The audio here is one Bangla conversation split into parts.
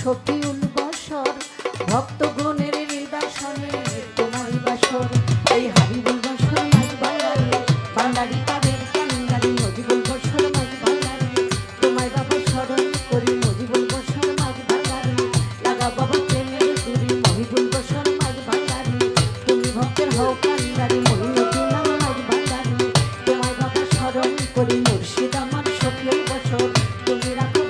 শফিউল বশর ভক্তগণের হৃদয় তোমার বাসর এই হাবিবুল বশর মাঝ বাঙালি বাঙালি তাদের কান্দারি মজিবুল বশর মাঝ বাঙালি তোমায় বাবা স্মরণ করি মজিবুল বশর মাঝ বাঙালি লাগা বাবা প্রেমের দুরি মহিবুল বশর মাঝ বাঙালি তুমি ভক্তের হও কান্দারি মহিউদ্দিন মাঝ বাঙালি তোমায় বাবা স্মরণ করি মুর্শিদ আমার শফিউল বশর তুমি রাখো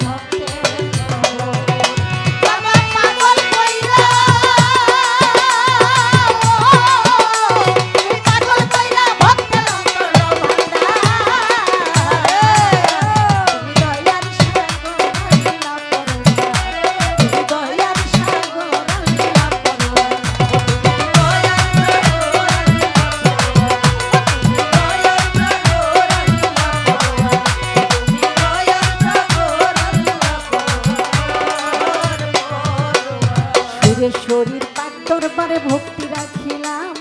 ভক্তের শরীর পাক দরবারে ভক্তি রাখিলাম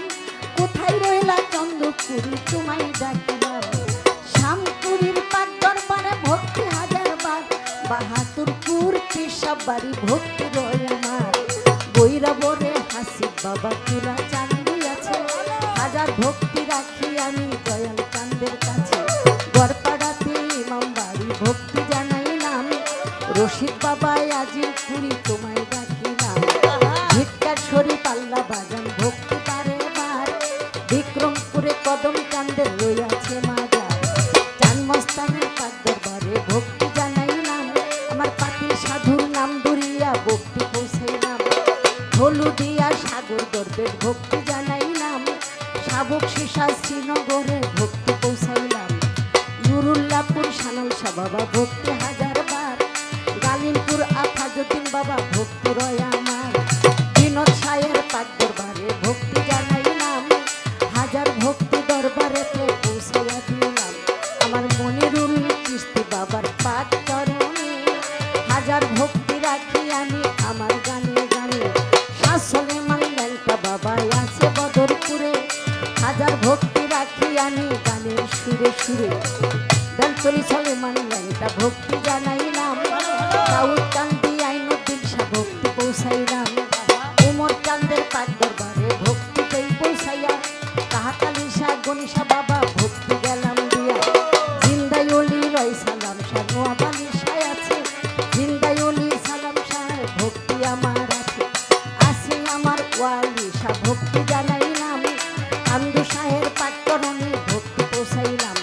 কোথায় রইলা চন্দ্রপুরী তোমায় ডাকিলাম শ্যামপুরীর পাক দরবারে ভক্তি হাজার বার বাহাদুরপুর পেশাব বাড়ি ভক্তি রয় আমার বৈরাবরে হাসিব বাবা চূড়া চাঁদি আছে হাজার ভক্তি রাখি আমি দয়াল চাঁদের কাছে গড়পাড়াতে ইমাম বাড়ি ভক্তি জানাইলাম রশিদ বাবা আজির পুরী তোমায় ডাকিলাম শরীফ আল্লাহ বাজান ভক্তি পারে বার বিক্রমপুরে কদম কান্দের রইয়াছে মাজার চান মস্তানের পাক দরবারে ভক্তি জানাইলাম আমার পাতি সাধুর নাম ধরিয়া ভক্তি পৌঁছাইলাম হলুদিয়া সাগর দরবের ভক্তি জানাইলাম শাবক শিশা শ্রীনগরে ভক্তি পৌঁছাইলাম নুরুল্লাহপুর সানাল শাহ বাবা ভক্তি হাজার বার গালিমপুর আফাজুদ্দিন বাবা ভক্তি রয় আমার বিনোদ সায়ের পাক দরবারে ভক্তি জানাইলাম হাজার ভক্তি দরবারেতে পৌঁছাইয়া দিলাম আমার মনিরুল চিশতি বাবার পাক চরণে হাজার ভক্তি রাখি আমি আমার গানে গানে শাসলেমান ল্যাংটা বাবা আছে বদরপুরে হাজার ভক্তি রাখি আমি গানের সুরে সুরে বেলতলি সলেমান ল্যাংটা ভক্তি জানাইলাম দাউদ কান্দি আইনুদ্দিন শাহ ভক্তি পৌঁছাইলাম উমর চাঁদের পাক দরবারে ভক্তি পেয়ে পৌঁছাইয়া কাহাতালি শাহ গনিশা বাবা ভক্তি গেলাম দিয়া জিন্দাই অলি রয় সালাম শাহ নোয়াব আলী শাহ আছে জিন্দাই অলি সালাম শাহ ভক্তি আমার আছে আসি আমার ওয়ালি শাহ ভক্তি জানাইলাম আন্দু শাহের পাক করণে ভক্তি পৌঁছাইলাম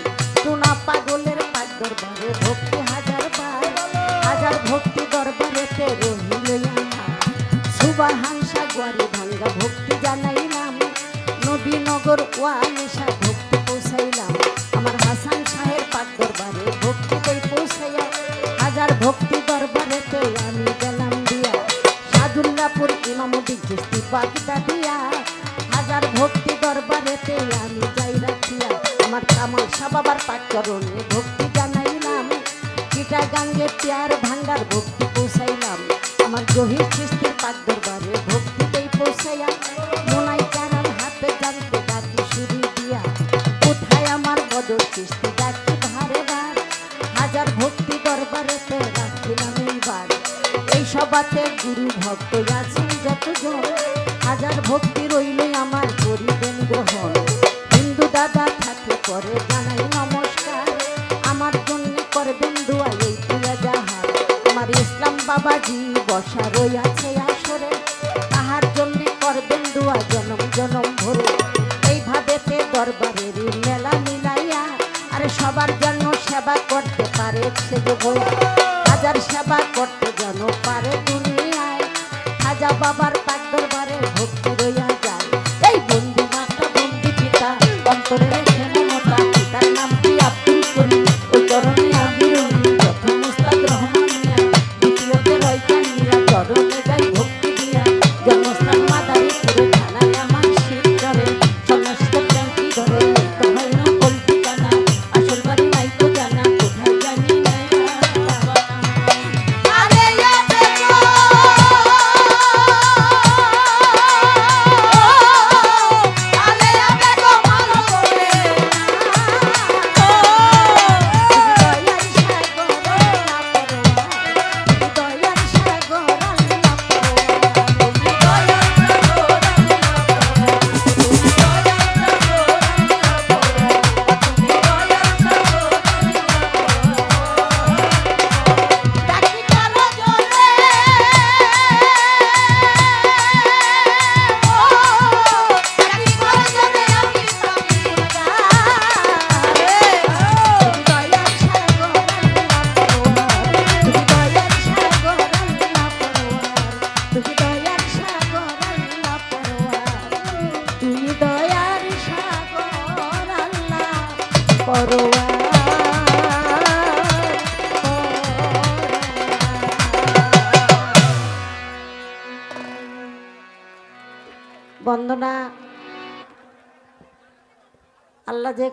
টুনা পাগলের পাক দরবারে ভক্তি হাজার বার হাজার ভক্তি দরবারেতে রহিল সুবাহান সাগওয়ারি ভাঙ্গা ভক্তি জানাইলাম নবীনগর ওয়ালিশা ভক্তি পৌঁছাইলাম আমার হাসান শাহের পাক দরবারে ভক্তি পেয়ে পৌঁছাইয়া হাজার ভক্তি দরবারেতে আমি গেলাম দিয়া সাদুল্লাপুর ইমামুদ্দিন চিশতি বাগদা দিয়া হাজার ভক্তি দরবারেতে আমি যাই রাখিয়া আমার কামাল শাহ বাবার পাক চরণে ভক্তি জানাইলাম চিটাগাঙ্গে পেয়ার ভাঙ্গার ভক্তি পৌঁছাইলাম আমার জহির চিশতির পাক দরবারে ভক্তি পেয়ে পৌঁছাইয়া মোনাই কারার হাতে জানতে ডাকি শুরু দিয়া কোথায় আমার বদর চিশতি ডাকি ভারে বার হাজার ভক্তি দরবারেতে রাখিলাম এইবার এই সবাতে গুরু ভক্ত আছেন যতজন হাজার ভক্তি রইলে আমার করিবেন গ্রহণ হিন্দু দাদা থাকলে পরে জানাই নমস্কার আমার জন্য করবেন দোয়া এই প্রিয়া জাহার আমার ইসলাম বাবাজি বসা রইয়াছে আসরে তাহার জন্য করবেন দোয়া জনম জনম ভরে এইভাবেতে দরবারের মেলা মিলাইয়া আরে সবার জন্য সেবা করতে পারে সে যে বইয়া হাজার সেবা করতে যেন পারে দুনিয়ায় খাজা বাবার পাক দরবারে ভক্তি রইয়া যায় এই বন্দি মাতা বন্দি পিতা অন্তরে রেখে মমতা পিতার নাম কি আব্দুল করিম ওই চরণে আমি রইলি প্রথম উস্তাদ রহমান মিয়া দ্বিতীয়তে রয় কানিয়া চরণে যাই ভক্তি দিয়া জন্মস্থান মাদারীপুরে থানায় আমার শীত ধরে সন্ন্যাসীদের ট্যাঙ্কি ধরে তো হয় না কল্পি জানা আসল বাড়ি নাই তো জানা কোথায় জানি না আরে বন্দনা আল্লাহ যে